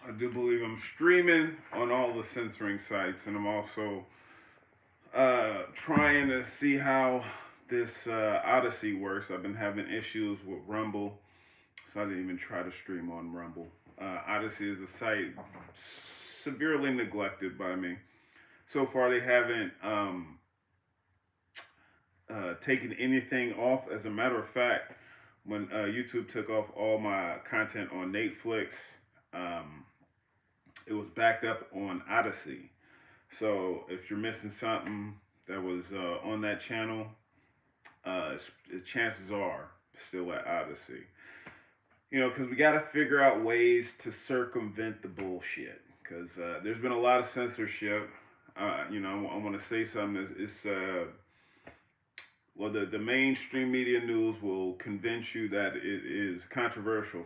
I do believe I'm streaming on all the censoring sites, and I'm also trying to see how this Odyssey works. I've been having issues with Rumble, so I didn't even try to stream on Rumble. Odyssey is a site severely neglected by me. So far, they haven't taken anything off. As a matter of fact, when YouTube took off all my content on NatesVlogs, um, it was backed up on Odyssey. So if you're missing something that was on that channel, chances are still at Odyssey. Because we got to figure out ways to circumvent the bullshit. Because there's been a lot of censorship. I want to say something. Well, the mainstream media news will convince you that it is controversial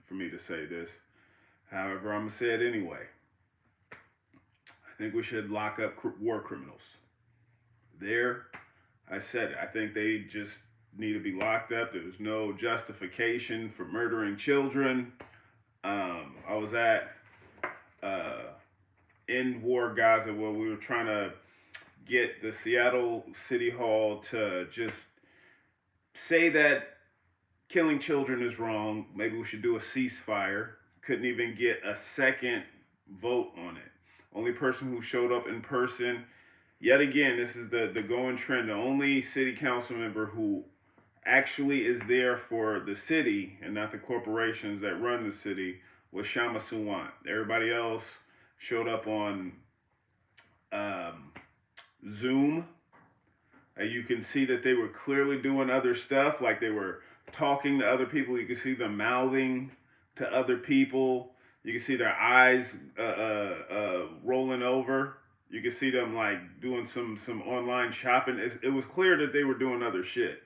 for me to say this. However, I'm going to say it anyway. I think we should lock up war criminals. There, I said it. I think they just need to be locked up. There's no justification for murdering children. I was at in war Gaza where we were trying to get the Seattle City Hall to just say that killing children is wrong. Maybe we should do a ceasefire. Couldn't even get a second vote on it. Only person who showed up in person, yet again, this is the going trend. The only city council member who actually is there for the city and not the corporations that run the city was Shama Suwant. Everybody else showed up on um, Zoom. You can see that they were clearly doing other stuff, like they were talking to other people. You can see them mouthing to other people. You can see their eyes rolling over. You can see them like doing some online shopping. It was clear that they were doing other shit,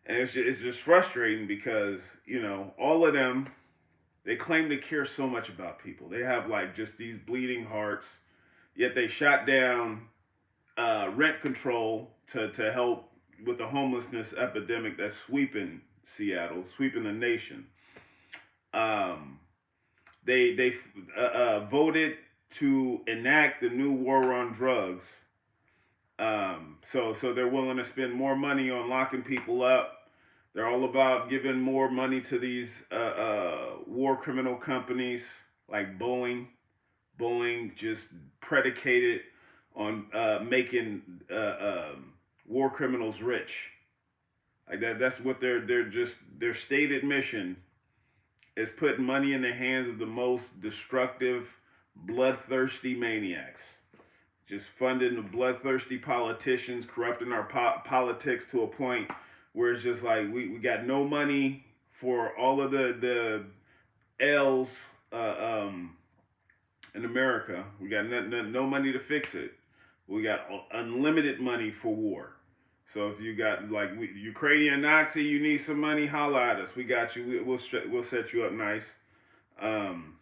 and it's just frustrating because all of them, they claim to care so much about people. They have like just these bleeding hearts, yet they shot down rent control to help with the homelessness epidemic that's sweeping Seattle, sweeping the nation. Um, they voted to enact the new war on drugs. So they're willing to spend more money on locking people up. They're all about giving more money to these war criminal companies like Boeing. Boeing just predicated on making war criminals rich. Like that. That's what their stated mission is: putting money in the hands of the most destructive, bloodthirsty maniacs. Just funding the bloodthirsty politicians, corrupting our politics to a point where it's just like we got no money for all of the L's in America. We got no money to fix it. We got unlimited money for war. So if you got like Ukrainian Nazi, you need some money, holla at us. We got you. We'll set you up nice. Um,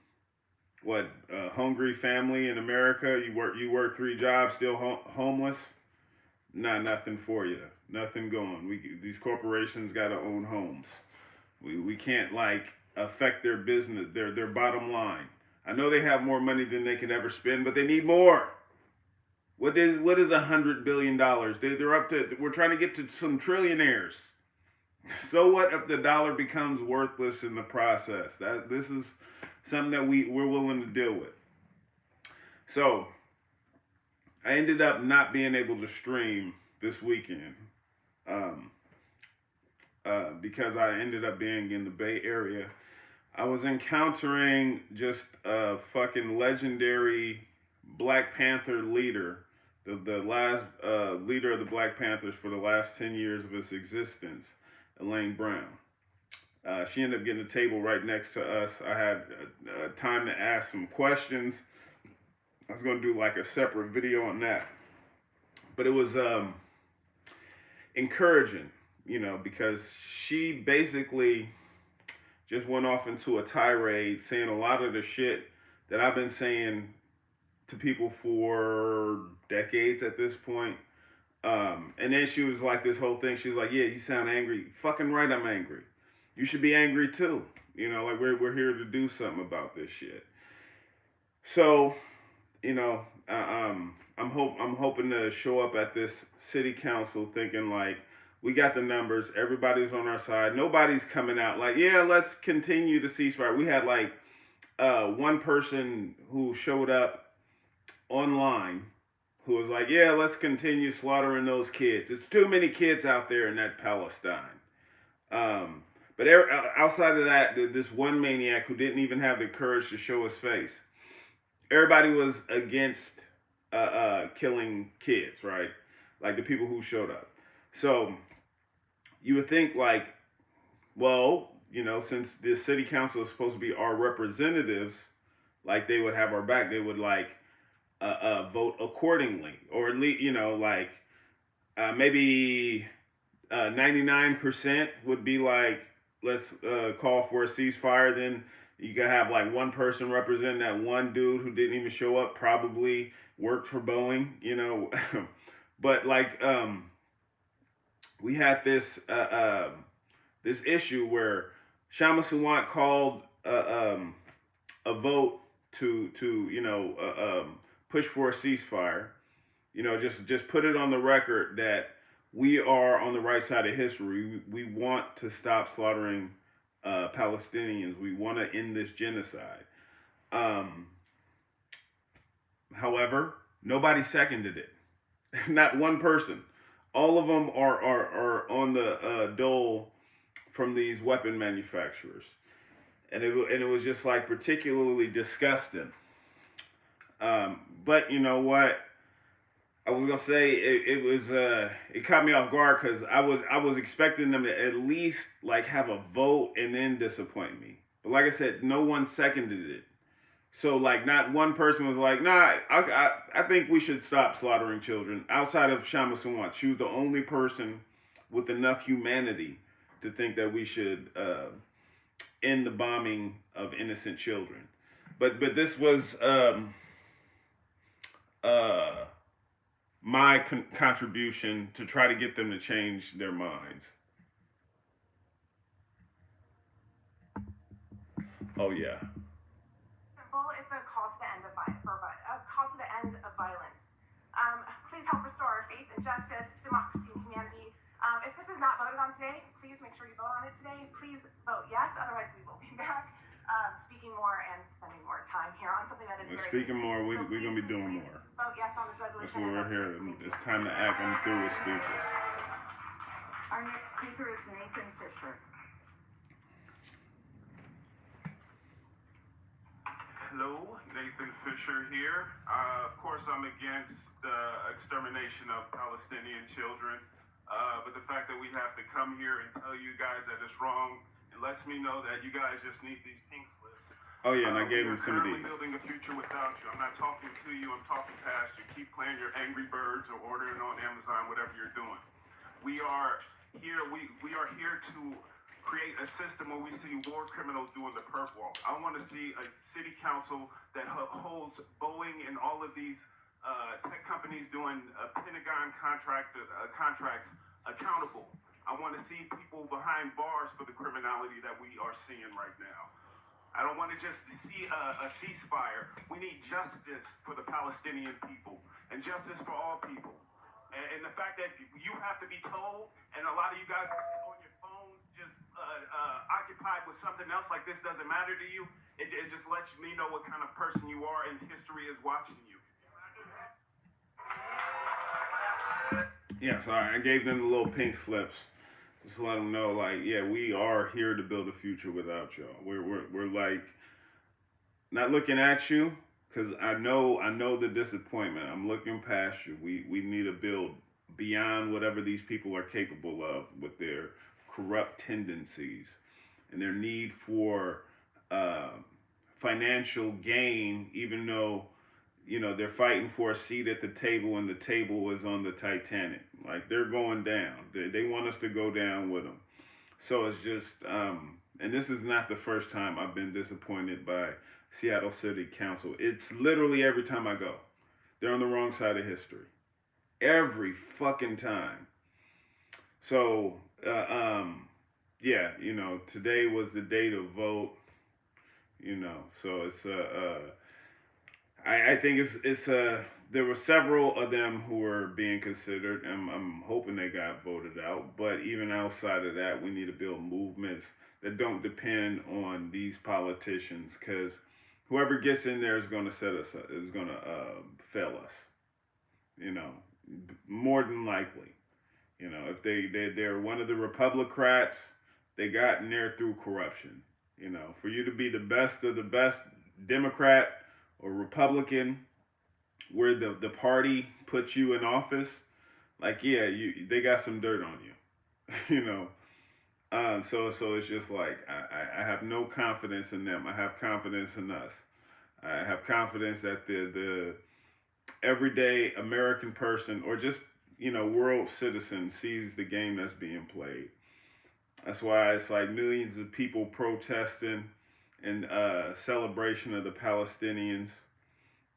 hungry family in America? You work 3 jobs, still homeless? Nothing for you. Nothing going. These corporations got to own homes. We can't like affect their business, their bottom line. I know they have more money than they can ever spend, but they need more. What is $100 billion? They're up to. We're trying to get to some trillionaires. So what if the dollar becomes worthless in the process? This is something that we're willing to deal with. So I ended up not being able to stream this weekend um, because I ended up being in the Bay Area. I was encountering just a fucking legendary Black Panther leader, the last leader of the Black Panthers for the last 10 years of its existence, Elaine Brown. She ended up getting a table right next to us. I had time to ask some questions. I was going to do like a separate video on that. But it was encouraging, because she basically just went off into a tirade saying a lot of the shit that I've been saying to people for decades at this point. And then she was like this whole thing. She was like, "Yeah, you sound angry. Fucking right, I'm angry. You should be angry too. Like we're here to do something about this shit." So, I'm hoping to show up at this city council thinking like we got the numbers, everybody's on our side, nobody's coming out like, yeah, let's continue the ceasefire. We had like one person who showed up online who was like, yeah, let's continue slaughtering those kids. It's too many kids out there in that Palestine. Um, but outside of that, this one maniac who didn't even have the courage to show his face, everybody was against killing kids, right? Like the people who showed up. So you would think like, well, since the city council is supposed to be our representatives, like they would have our back. They would like vote accordingly, or at least like maybe 99% would be like, let's call for a ceasefire. Then you can have like one person representing that one dude who didn't even show up, probably worked for Boeing. But like we had this issue where Shama Suwant called a vote to push for a ceasefire. Just put it on the record that we are on the right side of history. We want to stop slaughtering Palestinians. We want to end this genocide. Um, However, nobody seconded it. Not one person. All of them are on the dole from these weapon manufacturers, and it was just like particularly disgusting. But you know what? I was gonna say it caught me off guard because I was expecting them to at least like have a vote and then disappoint me. But like I said, no one seconded it. So like not one person was like, nah, I think we should stop slaughtering children outside of Shama Suwant. She was the only person with enough humanity to think that we should end the bombing of innocent children. But this was uh, my contribution to try to get them to change their minds. Oh yeah. Simple. It's a call to the end of a call to the end of violence. Please help restore our faith in justice, democracy, and humanity. If this is not voted on today, please make sure you vote on it today. Please vote yes. Otherwise, we will be back speaking more and spending more time here on something that is We're very speaking basic. more. So We're please, gonna be please, doing please more. vote yes on this That's resolution. what we're here. It's time to act. I'm through with speeches. Our next speaker is Nathan Fisher. Hello, Nathan Fisher here. Of course, I'm against the extermination of Palestinian children. But the fact that we have to come here and tell you guys that it's wrong, it lets me know that you guys just need these pink slips. Oh yeah, and I gave him some of these. We're building a future without you. I'm not talking to you. I'm talking past you. Keep playing your Angry Birds or ordering on Amazon, whatever you're doing. We are here. We are here to create a system where we see war criminals doing the perp walk. I want to see a city council that holds Boeing and all of these tech companies doing Pentagon contracts accountable. I want to see people behind bars for the criminality that we are seeing right now. I don't want to just see a ceasefire. We need justice for the Palestinian people and justice for all people. And the fact that you have to be told, and a lot of you guys are on your phone just occupied with something else like this doesn't matter to you, it just lets me know what kind of person you are and history is watching you. Yeah, so I gave them the little pink slips. Just to let them know, like, yeah, we are here to build a future without y'all. We're like not looking at you because I know the disappointment. I'm looking past you. We need to build beyond whatever these people are capable of with their corrupt tendencies and their need for financial gain, even though they're fighting for a seat at the table and the table is on the Titanic. Like they're going down. They want us to go down with them. So it's just, and this is not the first time I've been disappointed by Seattle City Council. It's literally every time I go. They're on the wrong side of history. Every fucking time. So, yeah, today was the day to vote. So it's I think it's there were several of them who were being considered, and I'm hoping they got voted out. But even outside of that, we need to build movements that don't depend on these politicians, because whoever gets in there is going to set us up, is going to fail us. You know, more than likely. You know, if they're one of the Republicrats, they got in there through corruption. You know, for you to be the best of the best Democrat or Republican, where the party puts you in office, like yeah, they got some dirt on you. You know, so it's just like I have no confidence in them. I have confidence in us. I have confidence that the everyday American person or just world citizen sees the game that's being played. That's why it's like millions of people protesting in celebration of the Palestinians.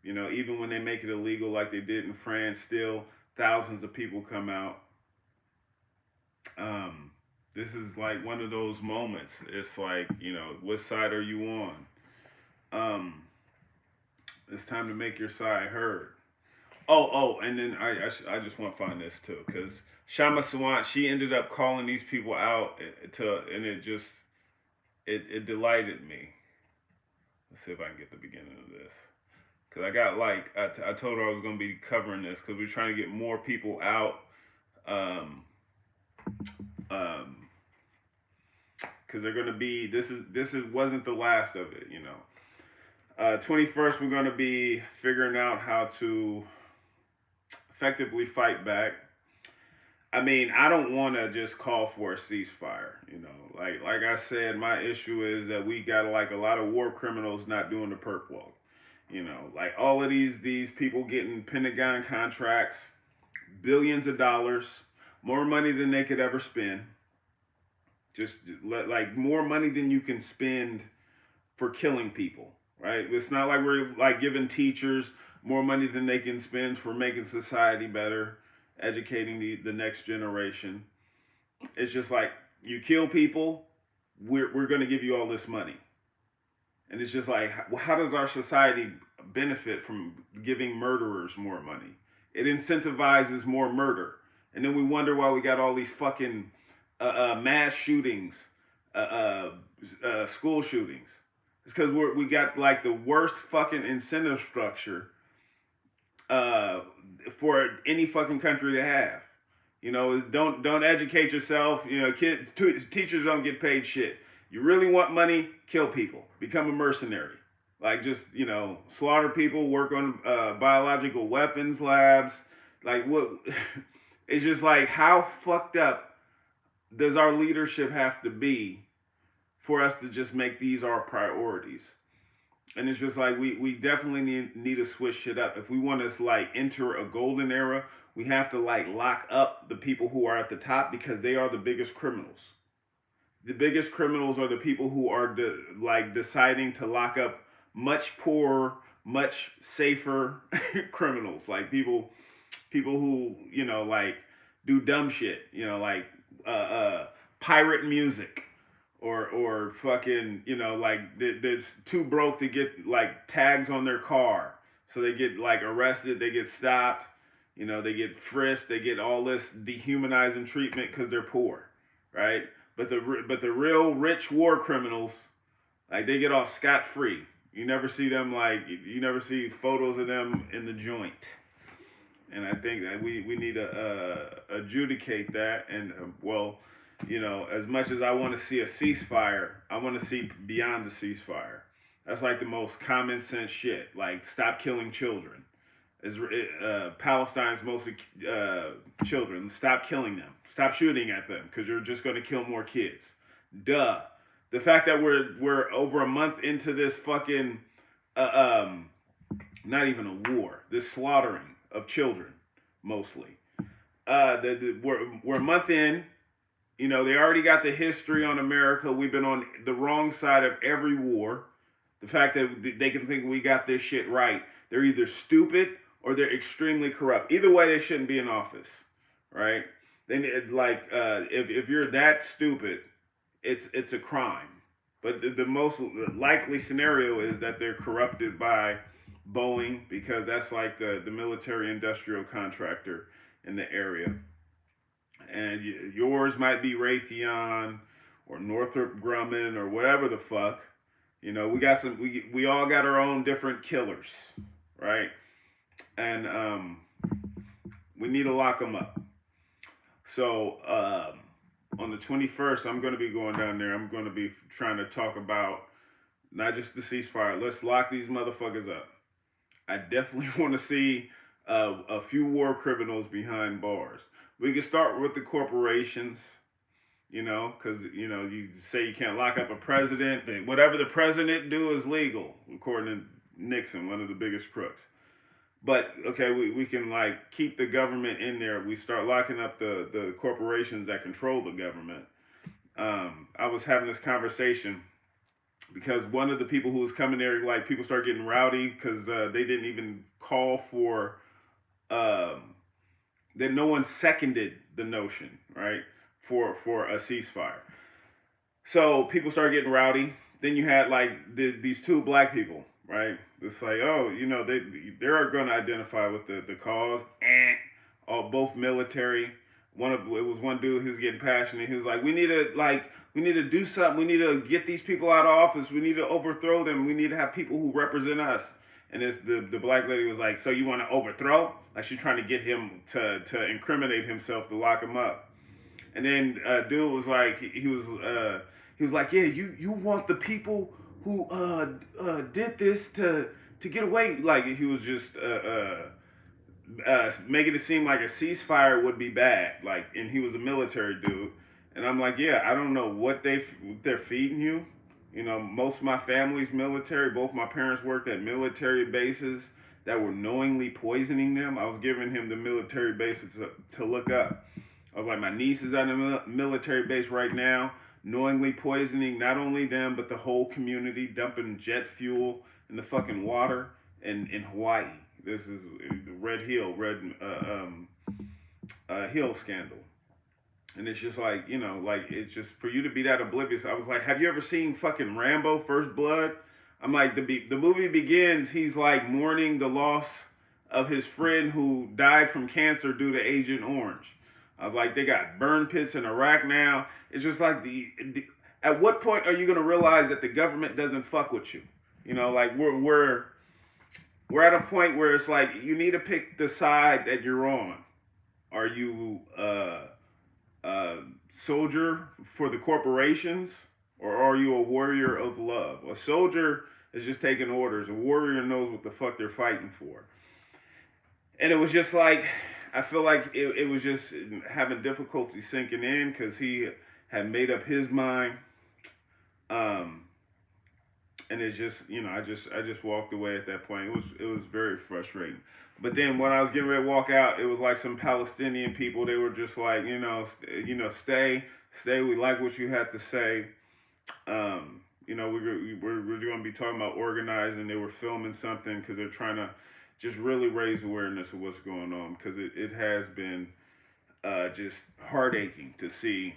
You know, even when they make it illegal, like they did in France, still thousands of people come out. This is like one of those moments. It's like, what side are you on? It's time to make your side heard. And then I just want to find this too, because Shama Sawant, she ended up calling these people out and it delighted me. Let's see if I can get the beginning of this. Because I got I told her I was going to be covering this because we're trying to get more people out. Because they're going to be, this wasn't the last of it, 21st, we're going to be figuring out how to effectively fight back. I mean, I don't want to just call for a ceasefire, Like I said, my issue is that we got like a lot of war criminals not doing the perk walk. Like all of these people getting Pentagon contracts, billions of dollars, more money than they could ever spend. Just like more money than you can spend for killing people, right? It's not like we're like giving teachers more money than they can spend for making society better, educating the next generation. It's just like you kill people, we're going to give you all this money. And it's just like, how does our society benefit from giving murderers more money? It incentivizes more murder. And then we wonder why we got all these fucking mass shootings, school shootings. It's because we got like the worst fucking incentive structure for any fucking country to have. Don't educate yourself. Teachers don't get paid shit. You really want money? Kill people. Become a mercenary. Like just slaughter people. Work on biological weapons labs. Like what? It's just like how fucked up does our leadership have to be for us to just make these our priorities? And it's just like we definitely need to switch shit up. If we want to like enter a golden era, we have to like lock up the people who are at the top because they are the biggest criminals. The biggest criminals are the people who are deciding to lock up much poorer, much safer criminals. Like people who like do dumb shit. Like pirate music. Or fucking, like that's too broke to get like tags on their car. So they get like arrested, they get stopped, they get frisked, they get all this dehumanizing treatment because they're poor, right? But the real rich war criminals, like they get off scot-free. You never see them you never see photos of them in the joint. And I think that we need to adjudicate that. And as much as I want to see a ceasefire, I want to see beyond the ceasefire. That's like the most common sense shit. Like, stop killing children. Palestine's mostly children. Stop killing them. Stop shooting at them because you're just going to kill more kids. Duh. The fact that we're over a month into this fucking not even a war, this slaughtering of children, mostly. We're a month in. They already got the history on America. We've been on the wrong side of every war. The fact that they can think we got this shit right. They're either stupid or they're extremely corrupt. Either way, they shouldn't be in office, right? Then, if you're that stupid, it's a crime. But the most likely scenario is that they're corrupted by Boeing, because that's like the military industrial contractor in the area. And yours might be Raytheon or Northrop Grumman or whatever the fuck. You know, we all got our own different killers, right? And we need to lock them up. So on the 21st, I'm going to be going down there. I'm going to be trying to talk about not just the ceasefire. Let's lock these motherfuckers up. I definitely want to see a few war criminals behind bars. We can start with the corporations, you know, because, you know, you say you can't lock up a president. Then whatever the president do is legal, according to Nixon, one of the biggest crooks. But, okay, we can, like, keep the government in there. We start locking up the corporations that control the government. I was having this conversation because one of the people who was coming there, like, people start getting rowdy because they didn't even call for, that no one seconded the notion, right, for a ceasefire. So people started getting rowdy. Then you had, like, these two black people, right? It's like, oh, you know, they're going to identify with the cause. Both military. It was one dude who was getting passionate. He was like, we need to do something. We need to get these people out of office. We need to overthrow them. We need to have people who represent us. And the black lady was like, so you want to overthrow? Like, she's trying to get him to incriminate himself, to lock him up. And then dude was like, he was like, yeah, you want the people who did this to get away. Like, he was just making it seem like a ceasefire would be bad. Like, and he was a military dude. And I'm like, yeah, I don't know what they're feeding you. You know, most of my family's military. Both my parents worked at military bases that were knowingly poisoning them. I was giving him the military bases to look up. I was like, my niece is at a military base right now, knowingly poisoning not only them, but the whole community, dumping jet fuel in the fucking water in Hawaii. This is the Red Hill scandal. And it's just like, you know, like, it's just for you to be that oblivious. I was like, have you ever seen fucking Rambo, First Blood? I'm like, the movie begins, he's like mourning the loss of his friend who died from cancer due to Agent Orange. I was like, they got burn pits in Iraq now. It's just like, at what point are you going to realize that the government doesn't fuck with you? You know, like, we're at a point where it's like, you need to pick the side that you're on. Are you soldier for the corporations, or are you a warrior of love? A soldier is just taking orders. A warrior knows what the fuck they're fighting for. And it was just like, I feel like it was just having difficulty sinking in because he had made up his mind. And it's just, you know, I just walked away at that point. It was very frustrating. But then when I was getting ready to walk out, it was like some Palestinian people. They were just like, you know, stay. We like what you had to say. You know, we're going to be talking about organizing. They were filming something because they're trying to just really raise awareness of what's going on, because it has been just heartaching to see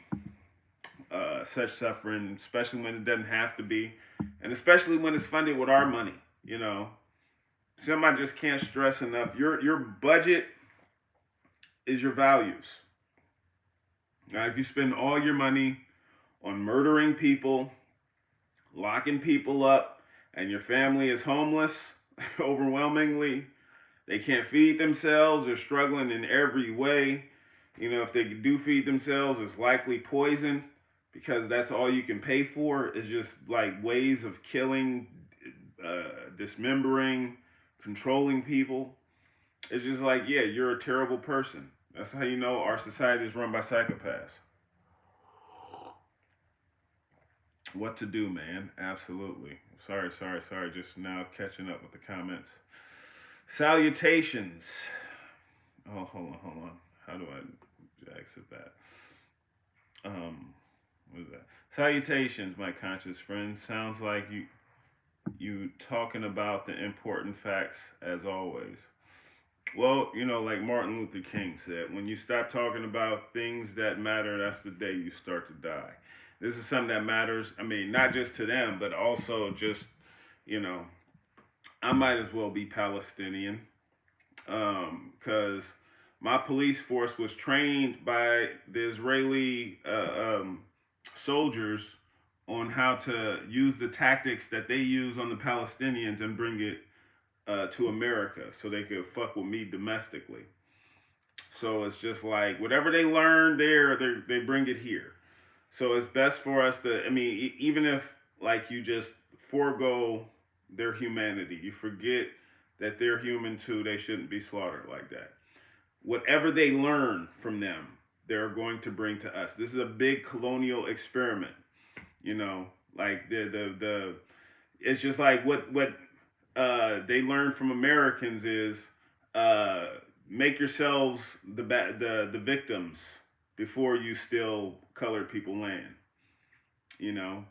such suffering, especially when it doesn't have to be, and especially when it's funded with our money. You know, somebody just can't stress enough. Your budget is your values. Now, if you spend all your money on murdering people, locking people up, and your family is homeless, overwhelmingly, they can't feed themselves, they're struggling in every way. You know, if they do feed themselves, it's likely poison, because that's all you can pay for, is just like ways of killing, dismembering, controlling people. It's just like, yeah, you're a terrible person. That's how you know our society is run by psychopaths. What to do, man? Absolutely. Sorry. Just now catching up with the comments. Salutations. Oh, hold on. How do I exit that? What is that? Salutations, my conscious friends. Sounds like you talking about the important facts as always. Well, you know, like Martin Luther King said, when you stop talking about things that matter, that's the day you start to die. This is something that matters. I mean, not just to them, but also just, you know, I might as well be Palestinian, because my police force was trained by the Israeli soldiers on how to use the tactics that they use on the Palestinians and bring it to America so they could fuck with me domestically. So it's just like whatever they learn there, they bring it here. So it's best for us to, I mean, even if like you just forego their humanity, you forget that they're human too, they shouldn't be slaughtered like that. Whatever they learn from them, they're going to bring to us. This is a big colonial experiment, you know, like the it's just like what they learned from Americans is uh, make yourselves the victims before you steal colored people land. You know,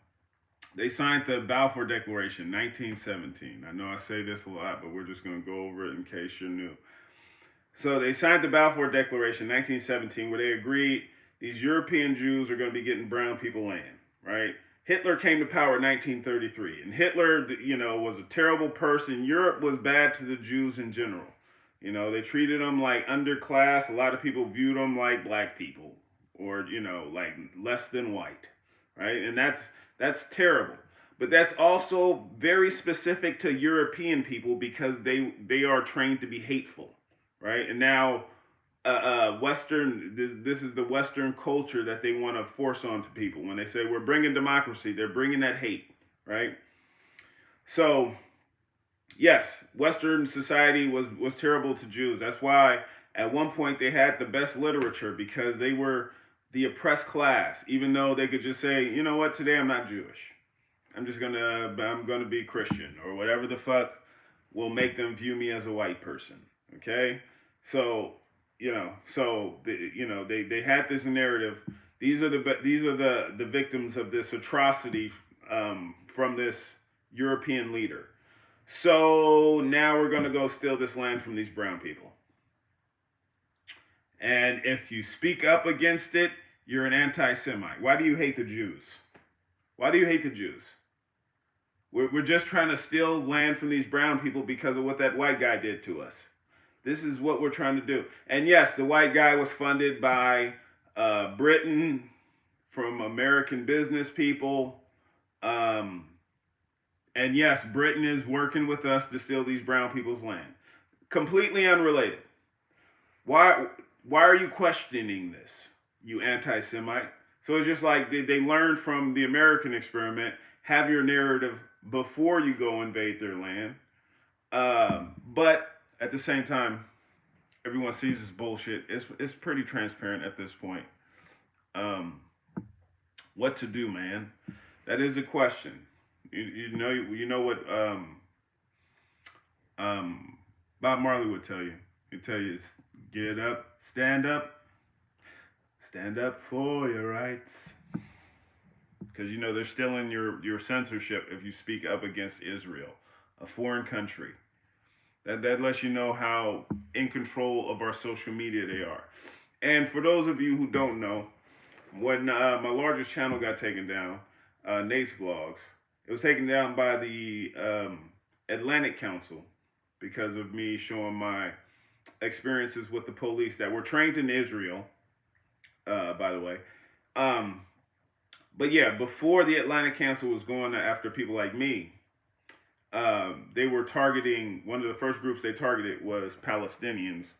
they signed the Balfour Declaration, 1917. I know I say this a lot, but we're just going to go over it in case you're new. So they signed the Balfour Declaration, 1917, where they agreed these European Jews are going to be getting brown people land, right? Hitler came to power in 1933, and Hitler, you know, was a terrible person. Europe was bad to the Jews in general. You know, they treated them like underclass. A lot of people viewed them like black people, or you know, like less than white, right? And that's terrible. But that's also very specific to European people because they are trained to be hateful, right? And now Western, this is the Western culture that they want to force onto people. When they say we're bringing democracy, they're bringing that hate, right? So, yes, Western society was terrible to Jews. That's why at one point they had the best literature because they were the oppressed class. Even though they could just say, you know what, today I'm not Jewish. I'm gonna be Christian or whatever the fuck will make them view me as a white person. Okay, so they had this narrative. These are the victims of this atrocity from this European leader. So now we're gonna go steal this land from these brown people. And if you speak up against it, you're an anti-Semite. Why do you hate the Jews? Why do you hate the Jews? We're just trying to steal land from these brown people because of what that white guy did to us. This is what we're trying to do. And yes, the white guy was funded by Britain, from American business people. And yes, Britain is working with us to steal these brown people's land. Completely unrelated. Why are you questioning this, you anti-Semite? So it's just like they learned from the American experiment, have your narrative before you go invade their land. But at the same time, everyone sees this bullshit. It's pretty transparent at this point. What to do, man? That is a question. You know what Bob Marley would tell you. He'd tell you, get up, stand up for your rights. Because you know they're still in your censorship if you speak up against Israel, a foreign country. That lets you know how in control of our social media they are. And for those of you who don't know, when my largest channel got taken down, NatesVlogs, it was taken down by the Atlantic Council because of me showing my experiences with the police that were trained in Israel, by the way. But yeah, before the Atlantic Council was going after people like me, they were targeting, one of the first groups they targeted was Palestinians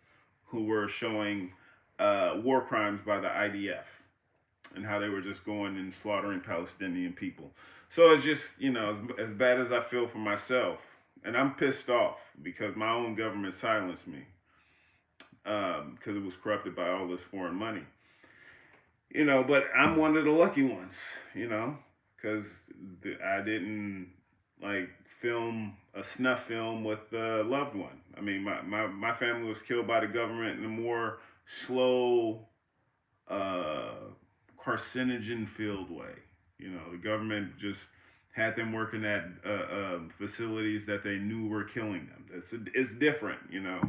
who were showing war crimes by the IDF and how they were just going and slaughtering Palestinian people. So it's just, you know, as bad as I feel for myself, and I'm pissed off because my own government silenced me because it was corrupted by all this foreign money. You know, but I'm one of the lucky ones, you know, because I didn't like film a snuff film with a loved one. I mean, my family was killed by the government in a more slow, carcinogen-filled way. You know, the government just had them working at facilities that they knew were killing them. It's different, you know.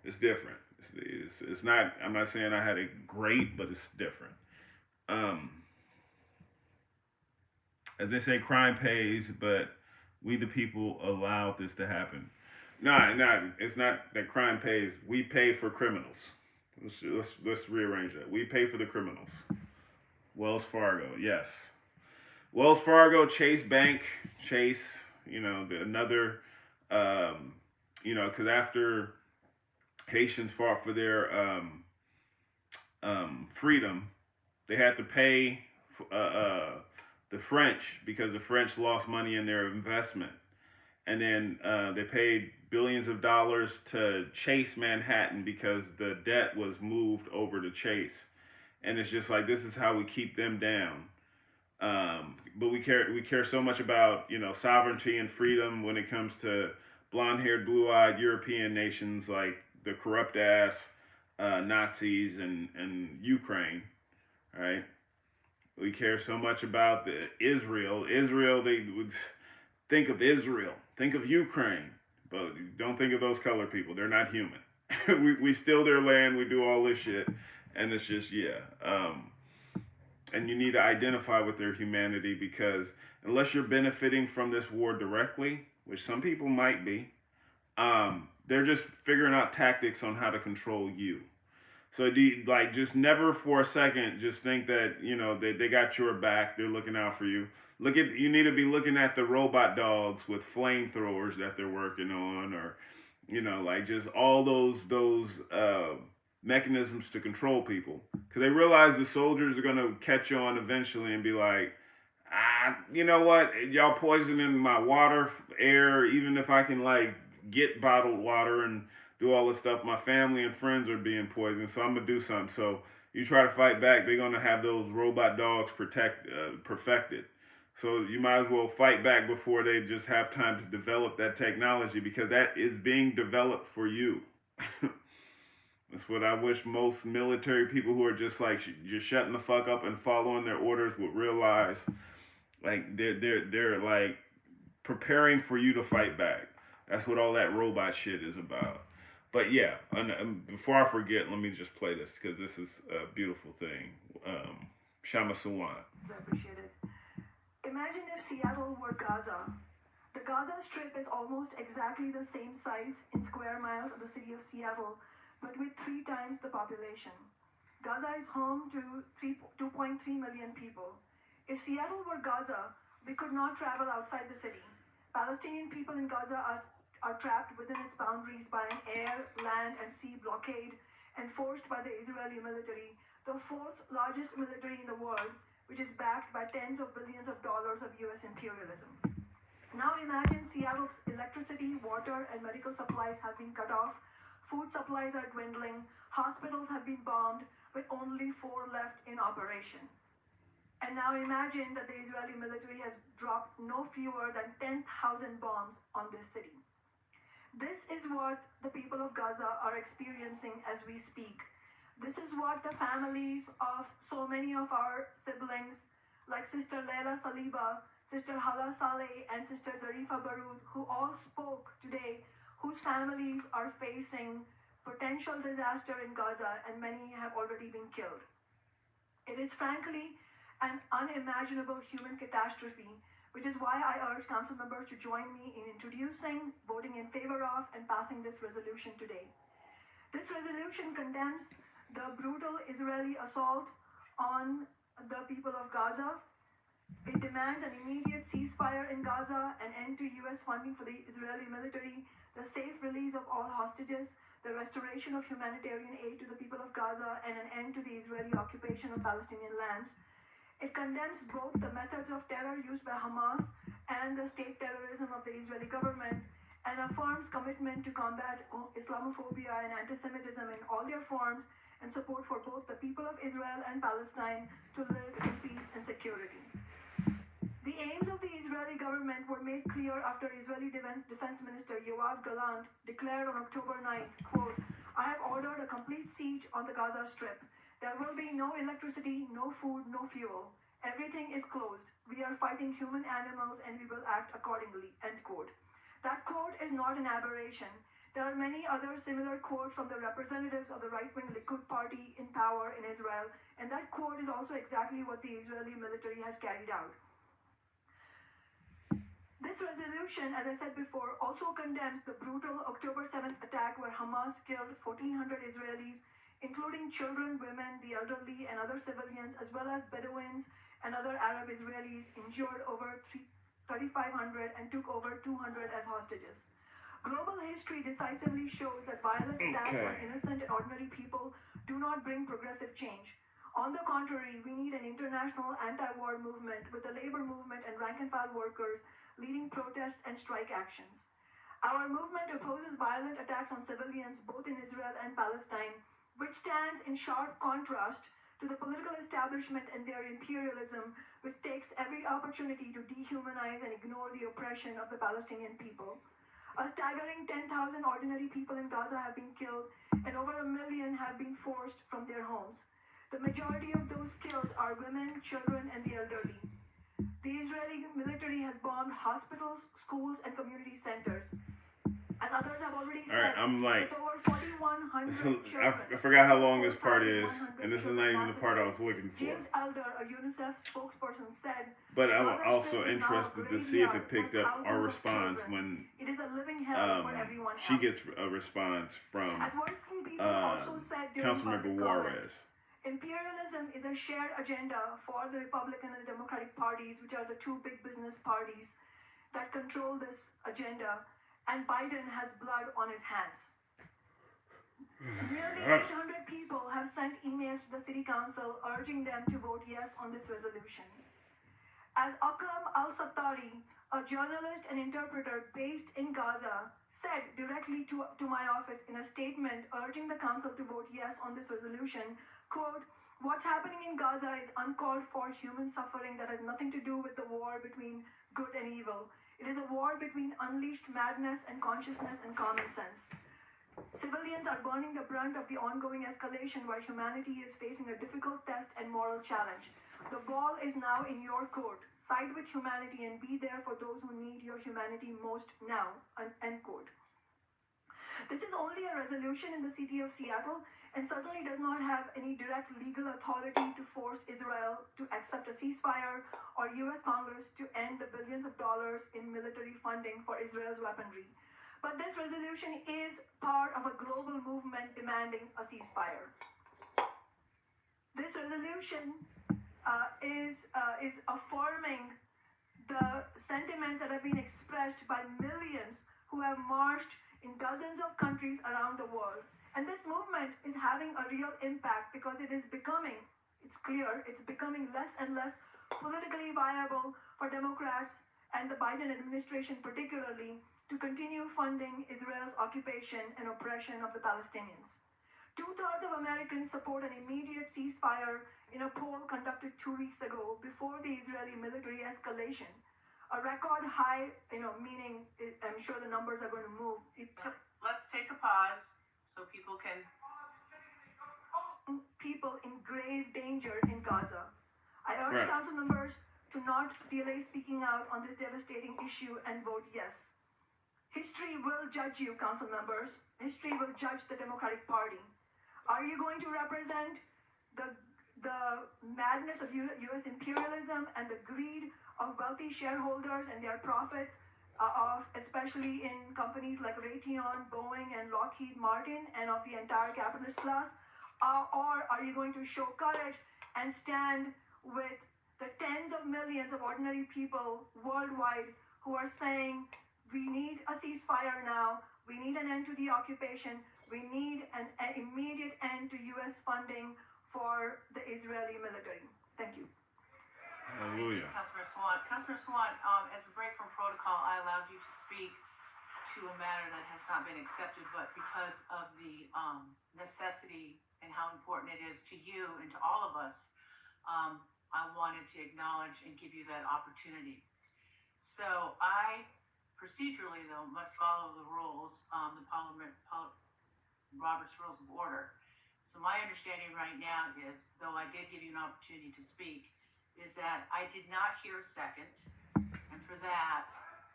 It's different. It's not. I'm not saying I had it great, but it's different. As they say, crime pays, but We the people allowed this to happen. It's not that crime pays. We pay for criminals. Let's rearrange that. We pay for the criminals. Wells Fargo, yes. Wells Fargo, Chase Bank, Chase. Another. Because after Haitians fought for their freedom, they had to pay the French because the French lost money in their investment. And then they paid billions of dollars to Chase Manhattan because the debt was moved over to Chase. And it's just like, this is how we keep them down. But we care so much about sovereignty and freedom when it comes to blonde-haired, blue-eyed European nations like the corrupt ass Nazis and Ukraine, right? We care so much about Israel. They would think of Israel, think of Ukraine, but don't think of those colored people. They're not human. we steal their land. We do all this shit, and it's just and you need to identify with their humanity, because unless you're benefiting from this war directly, which some people might be, they're just figuring out tactics on how to control you. So just never for a second just think that they got your back. They're looking out for you. You need to be looking at the robot dogs with flamethrowers that they're working on, or just all those mechanisms to control people, because they realize the soldiers are gonna catch on eventually and be like, you know what, y'all poisoning my water, air. Even if I can get bottled water and do all this stuff, my family and friends are being poisoned, so I'm gonna do something. So you try to fight back, they're gonna have those robot dogs perfected. So you might as well fight back before they just have time to develop that technology, because that is being developed for you. That's what I wish most military people who are just shutting the fuck up and following their orders would realize. They're preparing for you to fight back. That's what all that robot shit is about. But yeah, before I forget, let me just play this, because this is a beautiful thing. Shama Sawan. I appreciate it. Imagine if Seattle were Gaza. The Gaza Strip is almost exactly the same size in square miles of the city of Seattle, but with 3 times the population. Gaza is home to 2.3 million people. If Seattle were Gaza, we could not travel outside the city. Palestinian people in Gaza are trapped within its boundaries by an air, land, and sea blockade enforced by the Israeli military, the 4th largest military in the world, which is backed by tens of billions of dollars of US imperialism. Now imagine Seattle's electricity, water, and medical supplies have been cut off. Food supplies are dwindling, hospitals have been bombed, with only 4 left in operation. And now imagine that the Israeli military has dropped no fewer than 10,000 bombs on this city. This is what the people of Gaza are experiencing as we speak. This is what the families of so many of our siblings, like Sister Leila Saliba, Sister Hala Saleh, and Sister Zarifa Baroud, who all spoke today, whose families are facing potential disaster in Gaza, and many have already been killed. It is frankly an unimaginable human catastrophe, which is why I urge council members to join me in introducing, voting in favor of, and passing this resolution today. This resolution condemns the brutal Israeli assault on the people of Gaza. It demands an immediate ceasefire in Gaza, an end to US funding for the Israeli military, the safe release of all hostages, the restoration of humanitarian aid to the people of Gaza, and an end to the Israeli occupation of Palestinian lands. It condemns both the methods of terror used by Hamas and the state terrorism of the Israeli government, and affirms commitment to combat Islamophobia and anti-Semitism in all their forms, and support for both the people of Israel and Palestine to live in peace and security. The aims of the Israeli government were made clear after Israeli Defense Minister Yoav Gallant declared on October 9th, quote, "I have ordered a complete siege on the Gaza Strip. There will be no electricity, no food, no fuel. Everything is closed. We are fighting human animals and we will act accordingly," end quote. That quote is not an aberration. There are many other similar quotes from the representatives of the right-wing Likud party in power in Israel, and that quote is also exactly what the Israeli military has carried out. This resolution, as I said before, also condemns the brutal October 7th attack where Hamas killed 1,400 Israelis, including children, women, the elderly, and other civilians, as well as Bedouins and other Arab Israelis, injured over 3,500 and took over 200 as hostages. Global history decisively shows that violent attacks on innocent and ordinary people do not bring progressive change. On the contrary, we need an international anti-war movement with the labor movement and rank-and-file workers leading protests and strike actions. Our movement opposes violent attacks on civilians both in Israel and Palestine, which stands in sharp contrast to the political establishment and their imperialism, which takes every opportunity to dehumanize and ignore the oppression of the Palestinian people. A staggering 10,000 ordinary people in Gaza have been killed, and over 1 million have been forced from their homes. The majority of those killed are women, children, and the elderly. The Israeli military has bombed hospitals, schools, and community centers. As others have already said, All right, I'm like, with over 4,100 children, I forgot how long this part is, and this is not even the part I was looking for. James Elder, a UNICEF spokesperson, said, But I'm Gaza also Strip is now a interested to see if it graveyard picked for up our thousands of response children. when It is a living hell for everyone she else. gets a response from As working people also said during Councilmember public comment, Juarez. imperialism is a shared agenda for the Republican and the Democratic parties, which are the two big business parties that control this agenda, and Biden has blood on his hands. Nearly 800 people have sent emails to the City Council urging them to vote yes on this resolution. As Akram al-Sattari, a journalist and interpreter based in Gaza, said directly to my office in a statement urging the council to vote yes on this resolution, quote, "What's happening in Gaza is uncalled for human suffering that has nothing to do with the war between good and evil. It is a war between unleashed madness and consciousness and common sense. Civilians are bearing the brunt of the ongoing escalation where humanity is facing a difficult test and moral challenge. The ball is now in your court. Side with humanity and be there for those who need your humanity most now." End quote. This is only a resolution in the city of Seattle and certainly does not have any direct legal authority to force Israel to accept a ceasefire or U.S. Congress to end the billions of dollars in military funding for Israel's weaponry. But this resolution is part of a global movement demanding a ceasefire. This resolution is affirming the sentiments that have been expressed by millions who have marched in dozens of countries around the world. And this movement is having a real impact because it's becoming less and less politically viable for Democrats and the Biden administration particularly to continue funding Israel's occupation and oppression of the Palestinians. 2/3 of Americans support an immediate ceasefire in a poll conducted 2 weeks ago before the Israeli military escalation. A record high, meaning I'm sure the numbers are going to move. Let's take a pause so people can. People in grave danger in Gaza. I urge council members to not delay speaking out on this devastating issue and vote yes. History will judge you, council members. History will judge the Democratic Party. Are you going to represent the madness of U.S. imperialism and the greed of wealthy shareholders and their profits, especially in companies like Raytheon, Boeing, and Lockheed Martin, and of the entire capitalist class? Or are you going to show courage and stand with the tens of millions of ordinary people worldwide who are saying, we need a ceasefire now, we need an end to the occupation, we need an immediate end to U.S. funding for the Israeli military? Thank you. Hallelujah. Councilor Swan. Councilor Swan, as a break from protocol, I allowed you to speak to a matter that has not been accepted, but because of the necessity and how important it is to you and to all of us, I wanted to acknowledge and give you that opportunity. So I, procedurally though, must follow the rules, the Robert's Rules of Order. So my understanding right now is, though I did give you an opportunity to speak, is that I did not hear a second, and for that,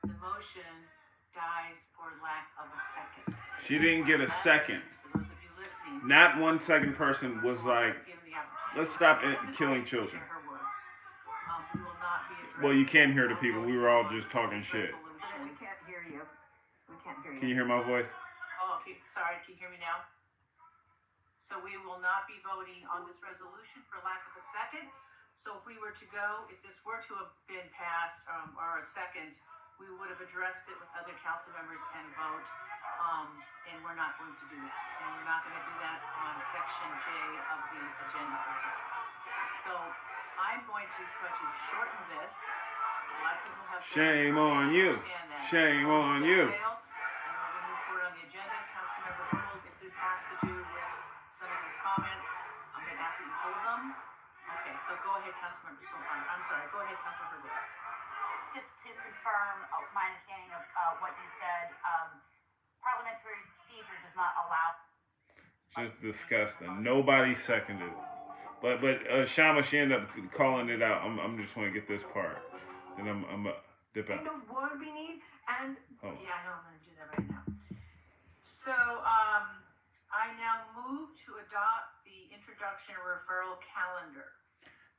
the motion dies for lack of a second. She didn't get a second. For those of you listening, Not 1 second person was like, let's stop killing children. We will not be Well, you can't hear the people. We were all just talking shit. We can't hear you. Can you hear my voice? Oh, okay, sorry, can you hear me now? So we will not be voting on this resolution for lack of a second. So if we were to go, if this were to have been passed, or a second, we would have addressed it with other council members and vote. And we're not going to do that. And we're not gonna do that on section J of the agenda as well. So I'm going to try to shorten this. A lot of people have. Shame on you. Shame on you. And we're gonna move forward on the agenda. Councilmember Arnold, if this has to do with some of his comments, I'm gonna ask that you hold them. Okay, so go ahead, Councilmember Solano. I'm sorry, go ahead, Councilmember Wood. Just to confirm my understanding of what you said, parliamentary procedure does not allow. Just disgusting. Nobody seconded it. But Shama, she ended up calling it out. I'm just want to get this part, and I'm dip out. Kind of world we need, and Oh. Yeah, I know, I'm gonna do that right now. So, I now move to adopt the introduction referral calendar.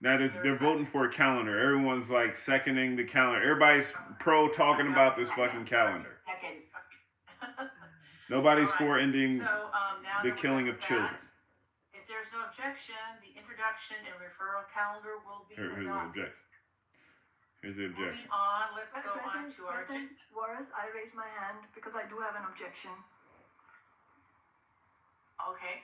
Now they're voting for a calendar. Everyone's like seconding the calendar. Everybody's pro talking about this fucking calendar. Second. Nobody's All for right, ending so, now the that we're killing done of with children. that, if there's no objection, the introduction and referral calendar will be Here's the adopted. objection. Here's the objection. Moving on, let's go on President, to our President Warren, I raise my hand because I do have an objection. okay.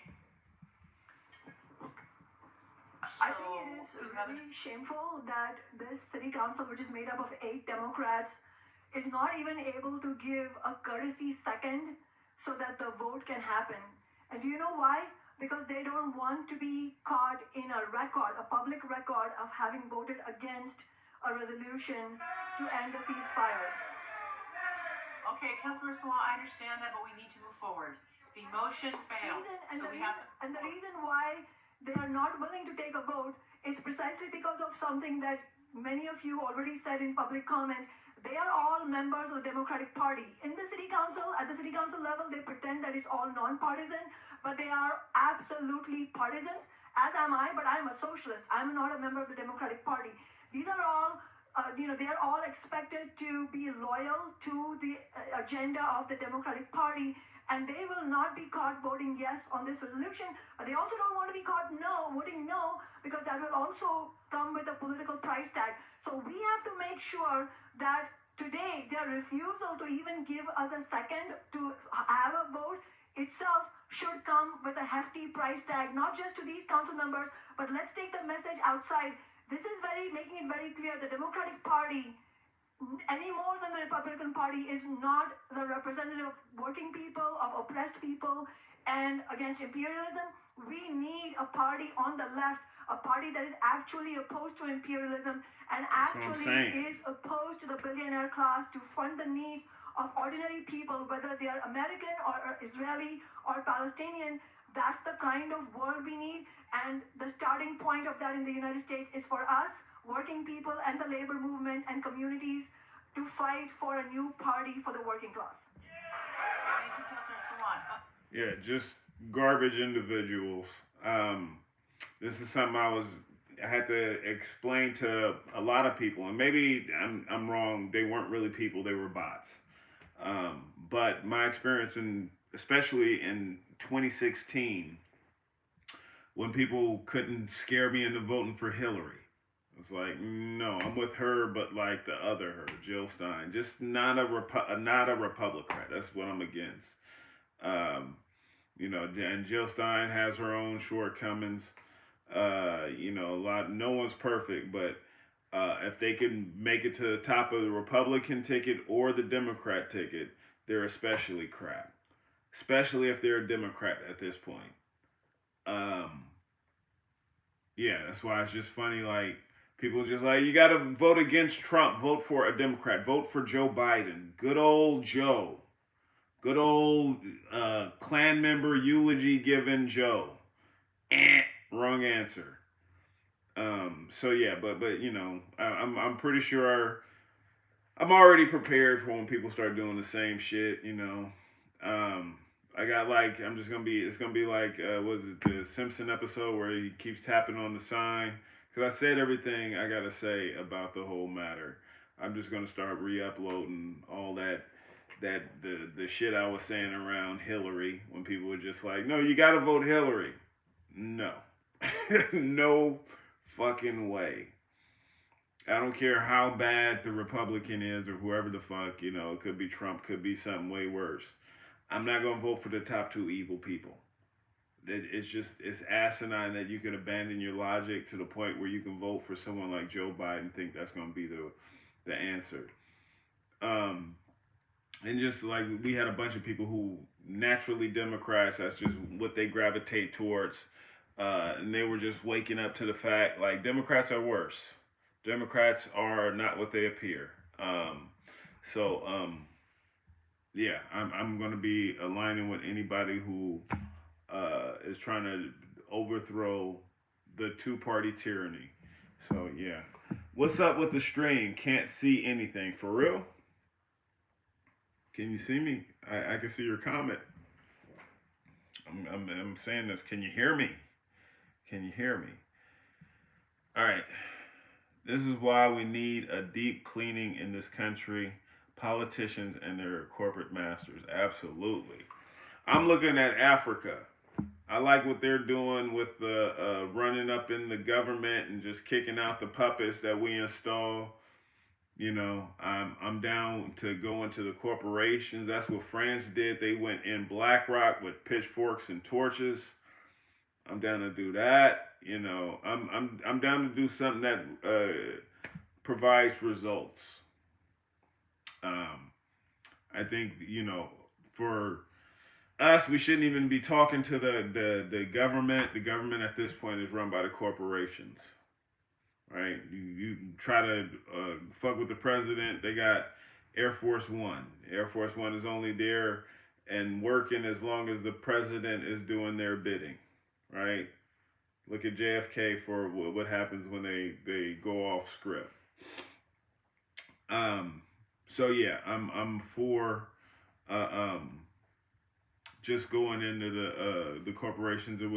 I think it is So, we have really shameful that this city council, which is made up of 8 Democrats, is not even able to give a courtesy second so that the vote can happen. And do you know why? Because they don't want to be caught in a record, a public record of having voted against a resolution to end the ceasefire. Okay, Councilmember Sawant, I understand that, but we need to move forward. The motion failed, so we have to. And the reason why they are not willing to take a vote is precisely because of something that many of you already said in public comment. They are all members of the Democratic Party. In the city council, at the city council level, they pretend that it's all non-partisan, but they are absolutely partisans, as am I, but I'm a socialist. I'm not a member of the Democratic Party. These are all, they are all expected to be loyal to the agenda of the Democratic Party, and they will not be caught voting yes on this resolution. They also don't want to be caught voting no, because that will also come with a political price tag. So we have to make sure that today their refusal to even give us a second to have a vote itself should come with a hefty price tag, not just to these council members, but let's take the message outside. This is making it very clear the Democratic Party, any more than the Republican Party, is not the representative of working people, of oppressed people, and against imperialism. We need a party on the left, a party that is actually opposed to imperialism and actually is opposed to the billionaire class, to fund the needs of ordinary people, whether they are American or Israeli or Palestinian. That's the kind of world we need, and the starting point of that in the United States is for us, working people and the labor movement and communities, to fight for a new party for the working class. Thank you, Councilmember Sawant. Yeah, just garbage individuals. This is something I had to explain to a lot of people, and maybe I'm wrong. They weren't really people; they were bots. But my experience, especially in 2016, when people couldn't scare me into voting for Hillary, it's like, no, I'm with her, but like the other her, Jill Stein, just not a Republican. That's what I'm against. And Jill Stein has her own shortcomings. No one's perfect, but if they can make it to the top of the Republican ticket or the Democrat ticket, they're especially crap. Especially if they're a Democrat at this point. That's why it's just funny, like, people just like, you gotta vote against Trump, vote for a Democrat, vote for Joe Biden. Good old Joe. Good old Klan member eulogy giving Joe. Wrong answer. I'm pretty sure I'm already prepared for when people start doing the same shit, it's gonna be like, the Simpson episode where he keeps tapping on the sign? Because I said everything I gotta say about the whole matter. I'm just gonna start re-uploading all that that the shit I was saying around Hillary when people were just like, no, you gotta vote Hillary. No. No fucking way. I don't care how bad the Republican is or whoever the fuck, you know, it could be Trump, could be something way worse. I'm not gonna vote for the top two evil people. It's asinine that you can abandon your logic to the point where you can vote for someone like Joe Biden and think that's gonna be the answer. And just like we had a bunch of people who naturally Democrats, that's just what they gravitate towards. And they were just waking up to the fact like Democrats are worse. Democrats are not what they appear. Yeah, I'm going to be aligning with anybody who is trying to overthrow the two-party tyranny. So yeah, what's up with the stream? Can't see anything for real. Can you see me? I can see your comment. I'm saying this. Can you hear me? Can you hear me? All right. This is why we need a deep cleaning in this country. Politicians and their corporate masters. Absolutely. I'm looking at Africa. I like what they're doing with the running up in the government and just kicking out the puppets that we install. You know, I'm down to go into the corporations. That's what France did. They went in BlackRock with pitchforks and torches. I'm down to do that. You know, I'm down to do something that provides results. I think, you know, for us, we shouldn't even be talking to the government. The government at this point is run by the corporations. Right? You try to fuck with the president. They got Air Force One. Air Force One is only there and working as long as the president is doing their bidding. Right? Look at JFK for what happens when they go off script. So yeah, I'm for just going into the corporations. It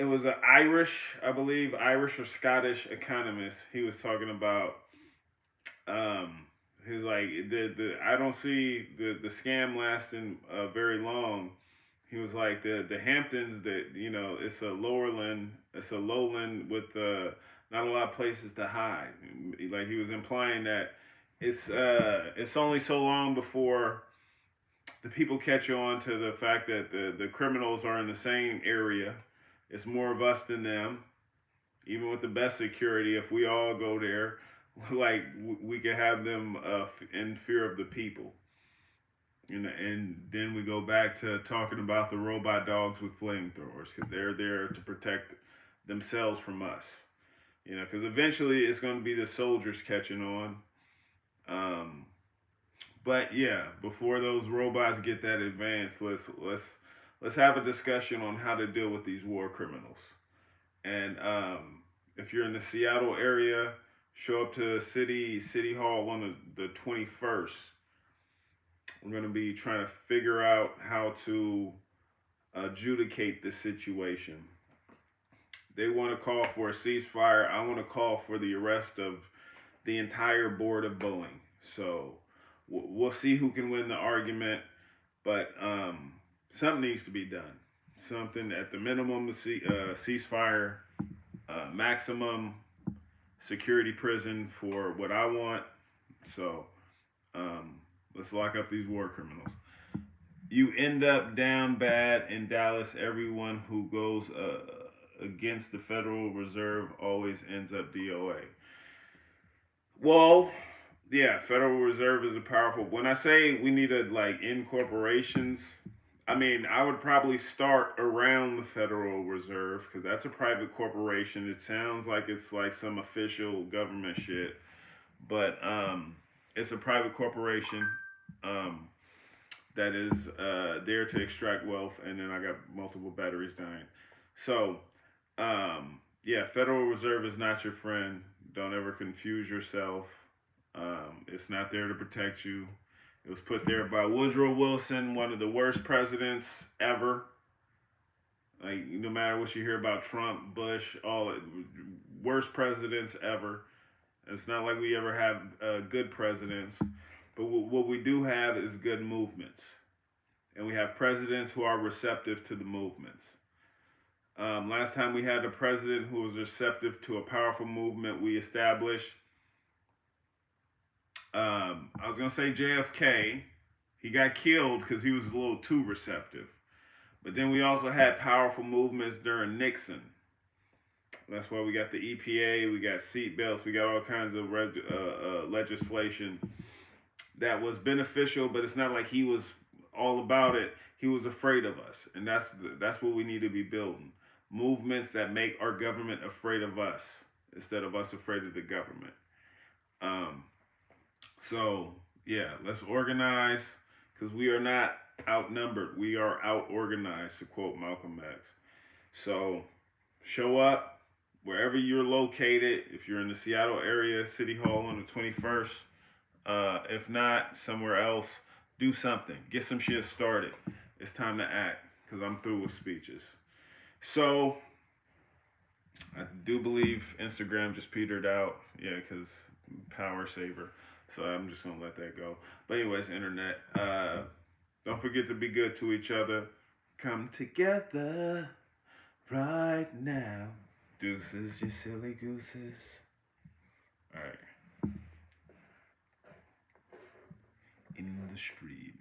was an Irish, I believe, Irish or Scottish economist. He was talking about he's like I don't see the scam lasting very long. He was like the Hamptons, that, you know, it's a lowland with not a lot of places to hide. Like he was implying that it's only so long before the people catch on to the fact that the criminals are in the same area. It's more of us than them. Even with the best security, if we all go there, like we can have them in fear of the people. You know, and then we go back to talking about the robot dogs with flamethrowers, because they're there to protect themselves from us. You know, because eventually it's going to be the soldiers catching on. But yeah, before those robots get that advanced, let's have a discussion on how to deal with these war criminals. And if you're in the Seattle area, show up to City Hall on the 21st. We're going to be trying to figure out how to adjudicate this situation. They want to call for a ceasefire. I want to call for the arrest of the entire board of Boeing. So we'll see who can win the argument, but something needs to be done. Something at the minimum, ceasefire, maximum security prison for what I want. So let's lock up these war criminals. You end up down bad in Dallas. Everyone who goes against the Federal Reserve always ends up DOA. Well, yeah, Federal Reserve is a powerful. When I say we need to end corporations, I mean I would probably start around the Federal Reserve, because that's a private corporation. It sounds like it's like some official government shit, but it's a private corporation that is there to extract wealth. And then I got multiple batteries dying. So yeah, Federal Reserve is not your friend. Don't ever confuse yourself. It's not there to protect you. It was put there by Woodrow Wilson, one of the worst presidents ever. Like, no matter what you hear about Trump, Bush, worst presidents ever. It's not like we ever have good presidents. But what we do have is good movements. And we have presidents who are receptive to the movements. Last time we had a president who was receptive to a powerful movement we established. I was going to say JFK. He got killed because he was a little too receptive. But then we also had powerful movements during Nixon. That's why we got the EPA, we got seatbelts, we got all kinds of legislation that was beneficial, but it's not like he was all about it. He was afraid of us, and that's what we need to be building. Movements that make our government afraid of us instead of us afraid of the government. So, yeah, let's organize because we are not outnumbered. We are out-organized, to quote Malcolm X. So, show up wherever you're located. If you're in the Seattle area, City Hall on the 21st. If not, somewhere else, do something. Get some shit started. It's time to act because I'm through with speeches. So, I do believe Instagram just petered out. Yeah, because power saver. So I'm just going to let that go. But anyways, internet. Don't forget to be good to each other. Come together right now. Deuces, you silly gooses. All right. In the stream.